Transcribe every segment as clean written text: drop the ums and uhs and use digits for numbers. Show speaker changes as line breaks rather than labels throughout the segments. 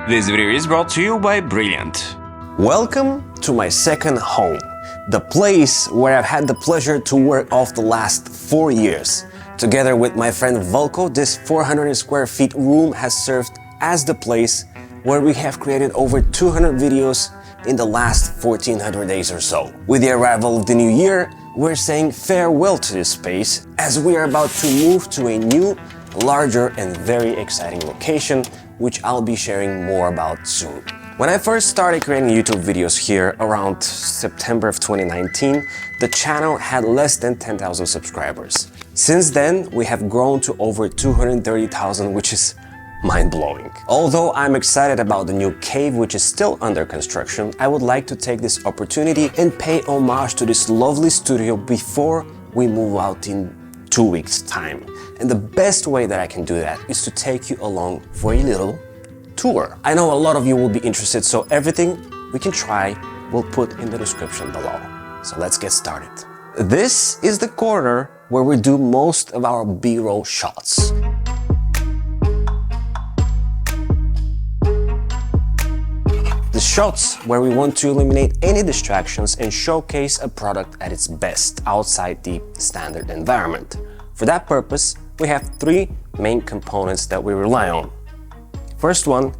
This video is brought to you by Brilliant.
Welcome to my second home, the place where I've had the pleasure to work off the last 4 years. Together with my friend Volko, this 400 square feet room has served as the place where we have created over 200 videos in the last 1400 days or so. With the arrival of the new year, we're saying farewell to this space as we are about to move to a new, larger and very exciting location, which I'll be sharing more about soon. When I first started creating YouTube videos here around September of 2019, the channel had less than 10,000 subscribers. Since then, we have grown to over 230,000, which is mind-blowing. Although I'm excited about the new cave, which is still under construction, I would like to take this opportunity and pay homage to this lovely studio before we move out in 2 weeks' time. And the best way that I can do that is to take you along for a little tour. I know a lot of you will be interested, so everything we can try we'll put in the description below. So let's get started. This is the corner where we do most of our B-roll shots. The shots where we want to eliminate any distractions and showcase a product at its best outside the standard environment. For that purpose, we have 3 main components that we rely on. First one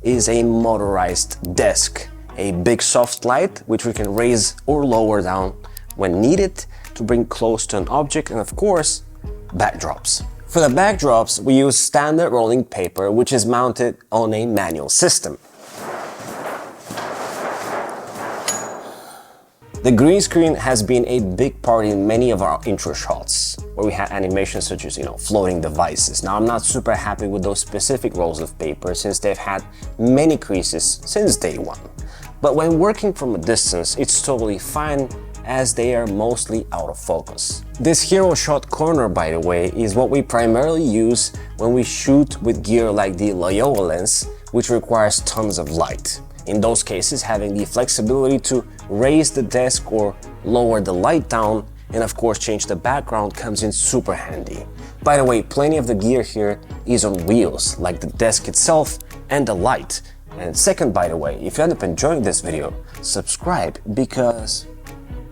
is a motorized desk, a big soft light which we can raise or lower down when needed to bring close to an object, and of course, backdrops. For the backdrops, we use standard rolling paper which is mounted on a manual system. The green screen has been a big part in many of our intro shots, where we had animations such as, floating devices. Now, I'm not super happy with those specific rolls of paper since they've had many creases since day one. But when working from a distance, it's totally fine as they are mostly out of focus. This hero shot corner, by the way, is what we primarily use when we shoot with gear like the Loyola lens, which requires tons of light. In those cases, having the flexibility to raise the desk or lower the light down and of course change the background comes in super handy. By the way, plenty of the gear here is on wheels, like the desk itself and the light. And second, by the way, if you end up enjoying this video, subscribe because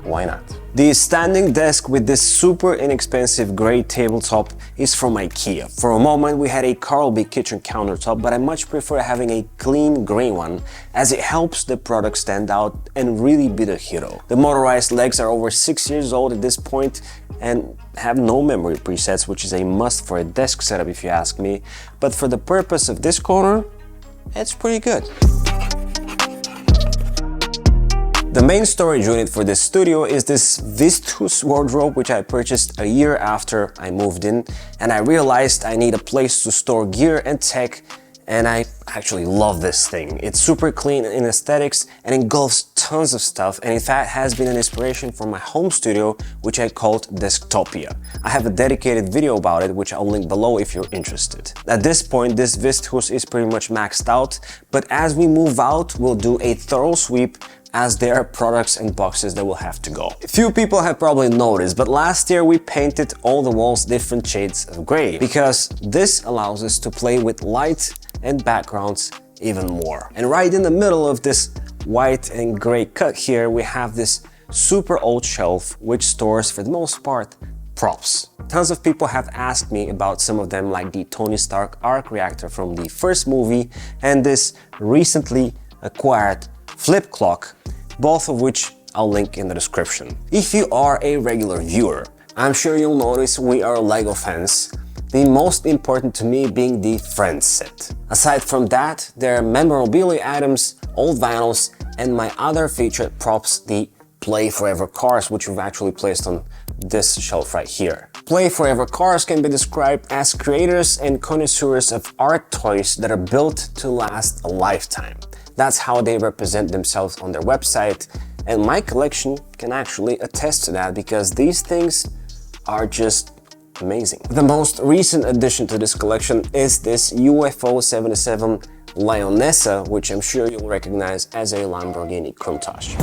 why not? The standing desk with this super inexpensive gray tabletop is from IKEA. For a moment we had a Carlby kitchen countertop, but I much prefer having a clean gray one as it helps the product stand out and really be the hero. The motorized legs are over 6 years old at this point and have no memory presets, which is a must for a desk setup if you ask me, but for the purpose of this corner, it's pretty good. The main storage unit for this studio is this ThisIsE wardrobe, which I purchased a year after I moved in, and I realized I need a place to store gear and tech, and I actually love this thing. It's super clean in aesthetics and engulfs tons of stuff, and in fact has been an inspiration for my home studio, which I called Desktopia. I have a dedicated video about it, which I'll link below if you're interested. At this point, this ThisIsE is pretty much maxed out, but as we move out, we'll do a thorough sweep as there are products and boxes that will have to go. A few people have probably noticed, but last year we painted all the walls different shades of gray because this allows us to play with light and backgrounds even more. And right in the middle of this white and gray cut here, we have this super old shelf which stores, for the most part, props. Tons of people have asked me about some of them, like the Tony Stark arc reactor from the first movie and this recently acquired flip clock, both of which I'll link in the description. If you are a regular viewer, I'm sure you'll notice we are LEGO fans, the most important to me being the Friends set. Aside from that, there are memorabilia items, old vinyls, and my other featured props, the Play Forever cars, which we've actually placed on this shelf right here. Play Forever cars can be described as creators and connoisseurs of art toys that are built to last a lifetime. That's how they represent themselves on their website, and my collection can actually attest to that because these things are just amazing. The most recent addition to this collection is this UFO 77 Lionessa, which I'm sure you'll recognize as a Lamborghini Countach.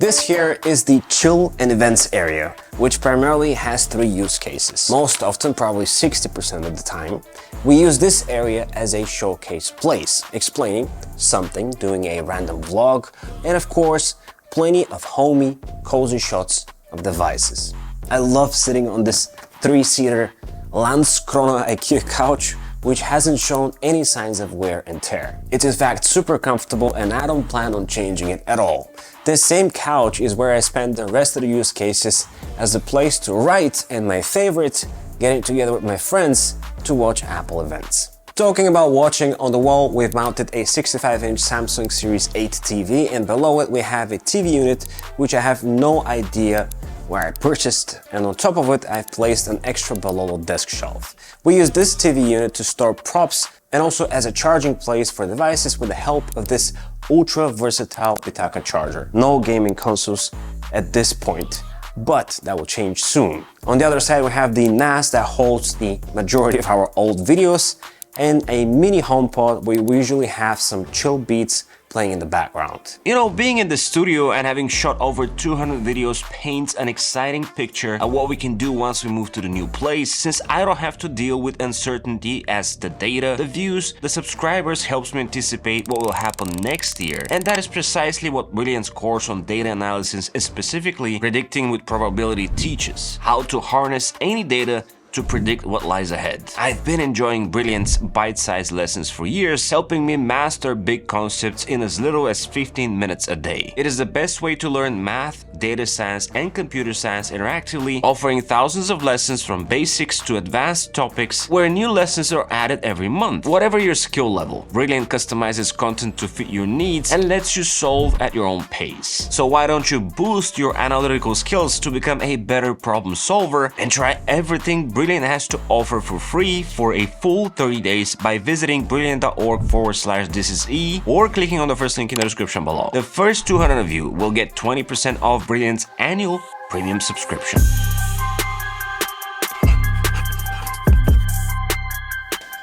This here is the chill and events area, which primarily has 3 use cases. Most often, probably 60% of the time, we use this area as a showcase place, explaining something, doing a random vlog, and of course, plenty of homey, cozy shots of devices. I love sitting on this 3-seater Landskrona IKEA couch, which hasn't shown any signs of wear and tear. It's in fact super comfortable and I don't plan on changing it at all. This same couch is where I spend the rest of the use cases as a place to write and my favorite, getting together with my friends to watch Apple events. Talking about watching, on the wall we've mounted a 65-inch Samsung Series 8 TV and below it we have a TV unit which I have no idea where I purchased, and on top of it I've placed an extra Bololo desk shelf. We use this TV unit to store props and also as a charging place for devices with the help of this ultra versatile Pitaka charger. No gaming consoles at this point, but that will change soon. On the other side we have the NAS that holds the majority of our old videos and a mini HomePod where we usually have some chill beats playing in the background.
You know, being in the studio and having shot over 200 videos paints an exciting picture of what we can do once we move to the new place, since I don't have to deal with uncertainty as the data, the views, the subscribers helps me anticipate what will happen next year. And that is precisely what Brilliant's course on data analysis is specifically predicting with probability teaches. How to harness any data to predict what lies ahead. I've been enjoying Brilliant's bite-sized lessons for years, helping me master big concepts in as little as 15 minutes a day. It is the best way to learn math, data science, and computer science interactively, offering thousands of lessons from basics to advanced topics, where new lessons are added every month. Whatever your skill level, Brilliant customizes content to fit your needs and lets you solve at your own pace. So why don't you boost your analytical skills to become a better problem solver and try everything Brilliant has to offer for free for a full 30 days by visiting brilliant.org/thisise or clicking on the first link in the description below. The first 200 of you will get 20% off Brilliant's annual premium subscription.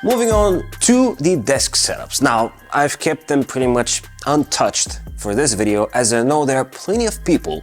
Moving on to the desk setups. Now, I've kept them pretty much untouched for this video as I know there are plenty of people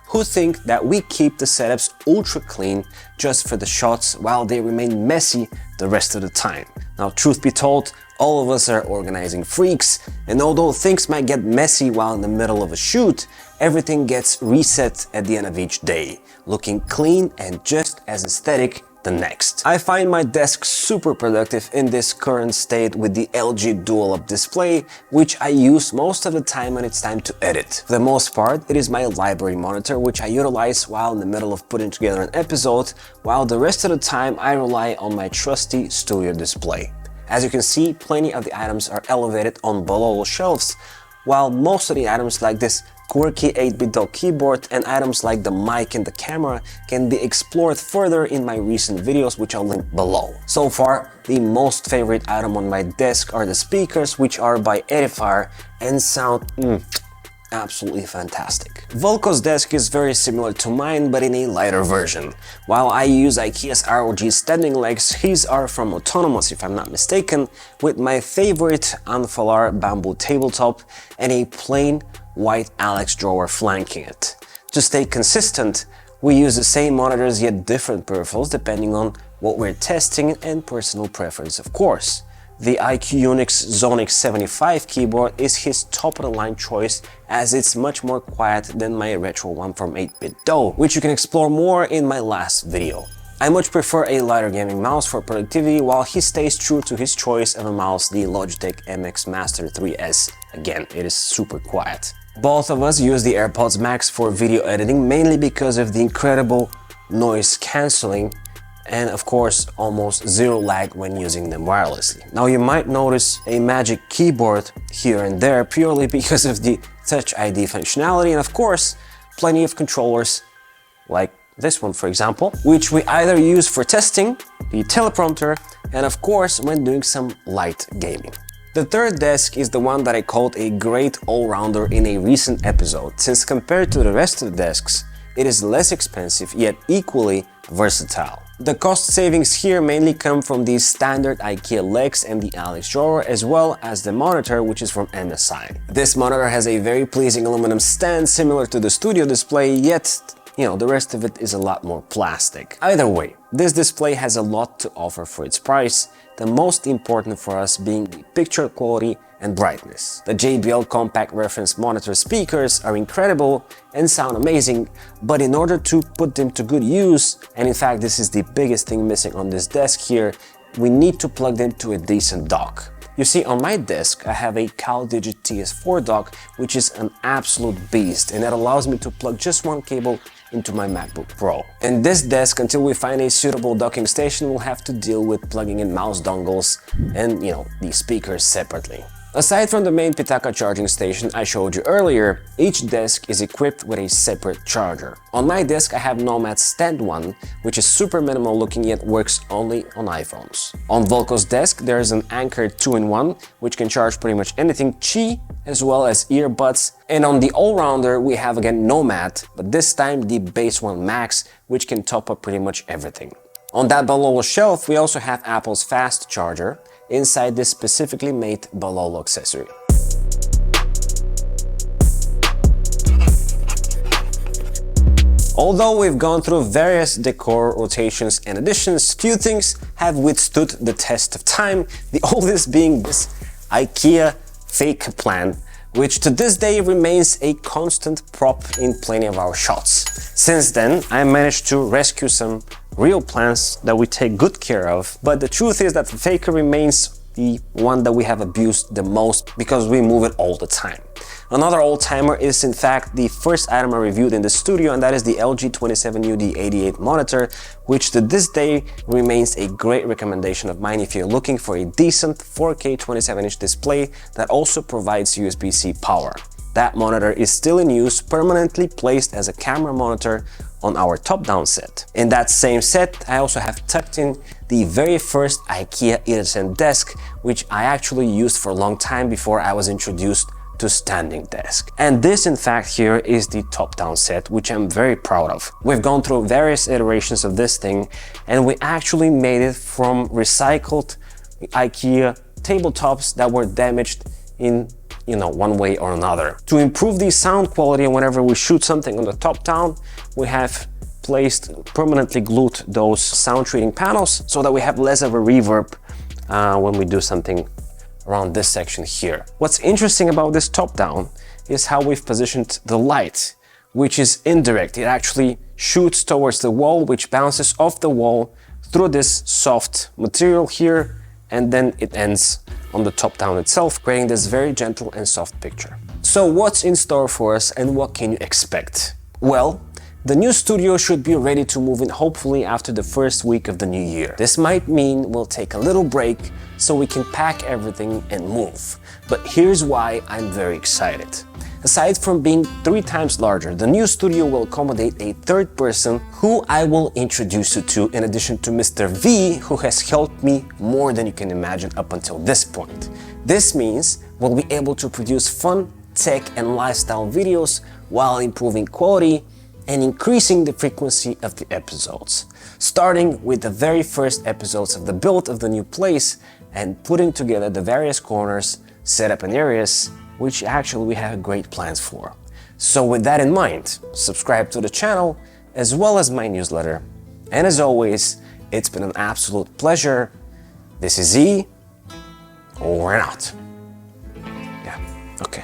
who think that we keep the setups ultra clean just for the shots while they remain messy the rest of the time. Now, truth be told, all of us are organizing freaks, and although things might get messy while in the middle of a shoot, everything gets reset at the end of each day, looking clean and just as aesthetic the next. I find my desk super productive in this current state with the LG Dual Up display, which I use most of the time when it's time to edit. For the most part, it is my library monitor, which I utilize while in the middle of putting together an episode, while the rest of the time I rely on my trusty studio display. As you can see, plenty of the items are elevated on Bololo shelves, while most of the items like this quirky 8-bit dock keyboard and items like the mic and the camera can be explored further in my recent videos, which I'll link below. So far, the most favorite item on my desk are the speakers, which are by Edifier and sound absolutely fantastic. Volko's desk is very similar to mine, but in a lighter version. While I use IKEA's ROG standing legs, his are from Autonomous if I'm not mistaken, with my favorite Anfalar bamboo tabletop and a plain white Alex drawer flanking it. To stay consistent, we use the same monitors yet different peripherals depending on what we're testing and personal preference, of course. The IQ Unix Zonix 75 keyboard is his top-of-the-line choice as it's much more quiet than my retro one from 8-bit Do, which you can explore more in my last video. I much prefer a lighter gaming mouse for productivity, while he stays true to his choice of a mouse, the Logitech MX Master 3S. Again, it is super quiet. Both of us use the AirPods Max for video editing, mainly because of the incredible noise cancelling and of course almost zero lag when using them wirelessly. Now you might notice a magic keyboard here and there purely because of the Touch ID functionality and of course plenty of controllers like this one for example, which we either use for testing, the teleprompter, and of course when doing some light gaming. The third desk is the one that I called a great all-rounder in a recent episode, since compared to the rest of the desks, it is less expensive yet equally versatile. The cost savings here mainly come from these standard IKEA legs and the Alex drawer, as well as the monitor, which is from MSI. This monitor has a very pleasing aluminum stand similar to the studio display, yet the rest of it is a lot more plastic. Either way, this display has a lot to offer for its price, the most important for us being the picture quality and brightness. The JBL compact reference monitor speakers are incredible and sound amazing, but in order to put them to good use, and in fact this is the biggest thing missing on this desk here, we need to plug them to a decent dock. You see, on my desk I have a CalDigit TS4 dock, which is an absolute beast, and that allows me to plug just one cable into my MacBook Pro. And this desk, until we find a suitable docking station, will have to deal with plugging in mouse dongles and, the speakers separately. Aside from the main Pitaka charging station I showed you earlier, each desk is equipped with a separate charger. On my desk I have Nomad's Stand 1, which is super minimal looking yet works only on iPhones. On Volko's desk there is an Anker 2-in-1, which can charge pretty much anything Qi, as well as earbuds. And on the all-rounder we have again Nomad, but this time the Base 1 Max, which can top up pretty much everything. On that Balolo shelf we also have Apple's fast charger, inside this specifically made Balolo accessory. Although we've gone through various decor rotations and additions, few things have withstood the test of time, the oldest being this IKEA fake plant, which to this day remains a constant prop in plenty of our shots. Since then, I managed to rescue some real plants that we take good care of, but the truth is that the Faker remains the one that we have abused the most because we move it all the time. Another old-timer is in fact the first item I reviewed in the studio, and that is the LG 27UD88 monitor, which to this day remains a great recommendation of mine if you're looking for a decent 4K 27-inch display that also provides USB-C power. That monitor is still in use, permanently placed as a camera monitor on our top-down set. In that same set, I also have tucked in the very first IKEA iridescent desk, which I actually used for a long time before I was introduced to standing desk. And this in fact here is the top-down set, which I'm very proud of. We've gone through various iterations of this thing, and we actually made it from recycled IKEA tabletops that were damaged in one way or another. To improve the sound quality whenever we shoot something on the top down, we have permanently glued those sound treating panels so that we have less of a reverb when we do something around this section here. What's interesting about this top down is how we've positioned the light, which is indirect. It actually shoots towards the wall, which bounces off the wall through this soft material here, and then it ends on the top down itself, creating this very gentle and soft picture. So what's in store for us and what can you expect? Well, the new studio should be ready to move in hopefully after the first week of the new year. This might mean we'll take a little break so we can pack everything and move. But here's why I'm very excited. Aside from being 3 times larger, the new studio will accommodate a third person who I will introduce you to, in addition to Mr. V, who has helped me more than you can imagine up until this point. This means we'll be able to produce fun, tech and lifestyle videos while improving quality and increasing the frequency of the episodes. Starting with the very first episodes of the build of the new place and putting together the various corners, setup and areas, which actually we have great plans for. So with that in mind, subscribe to the channel as well as my newsletter. And as always, it's been an absolute pleasure. This is Z, over and out. Yeah, okay.